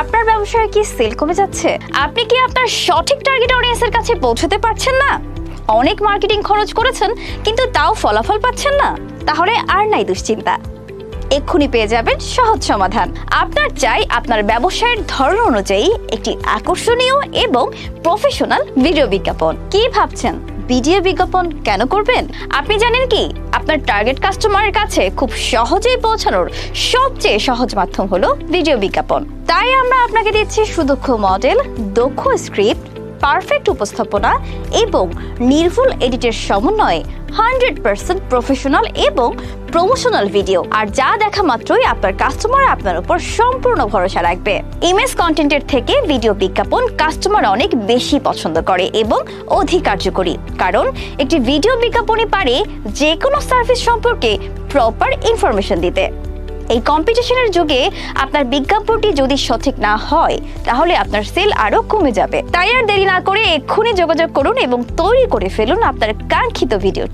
আপনার ব্যবসায় কি সেল কমে যাচ্ছে? আপনি কি আপনার সঠিক টার্গেট অডিয়েন্সের কাছে পৌঁছতে পারছেন না? অনেক মার্কেটিং খরচ করেছেন কিন্তু তাও ফলাফল পাচ্ছেন না? তাহলে আর নাই দুশ্চিন্তা, এক্ষুনি পেয়ে যাবেন সহজ সমাধান। আপনার চাই আপনার ব্যবসায়ের ধরন অনুযায়ী একটি আকর্ষণীয় এবং প্রফেশনাল ভিডিও বিজ্ঞাপন। কি ভাবছেন ভিডিও বিজ্ঞাপন কেন করবেন? আপনি জানেন কি আপনার টার্গেট কাস্টমারের কাছে খুব সহজেই পৌঁছানোর সবচেয়ে সহজ মাধ্যম হলো ভিডিও বিজ্ঞাপন। তাই আমরা আপনাকে দিচ্ছি সুদক্ষ মডেল, দক্ষ স্ক্রিপ্ট, পারফেক্ট উপস্থাপনা এবং নির্ভুল এডিটের সমন্বয়ে 100% প্রফেশনাল এবং প্রমোশনাল ভিডিও। আর যা দেখা মাত্রই আপনার কাস্টমার আপনার উপর সম্পূর্ণ ভরসা রাখবে। ইমেজ কন্টেন্টের থেকে ভিডিও বিজ্ঞাপন কাস্টমার অনেক বেশি পছন্দ করে এবং অধিক কার্যকরী, কারণ একটি ভিডিও বিজ্ঞাপনই পারে যে কোনো সার্ভিস সম্পর্কে প্রপার ইনফরমেশন দিতে। এই কম্পিটিশনের যুগে আপনার বিজ্ঞাপনটি যদি সঠিক না হয় তাহলে আপনার সেল আরো কমে যাবে। তাই আর দেরি না করে এক্ষুনি যোগাযোগ করুন এবং তৈরি করে ফেলুন আপনার কাঙ্ক্ষিত ভিডিও।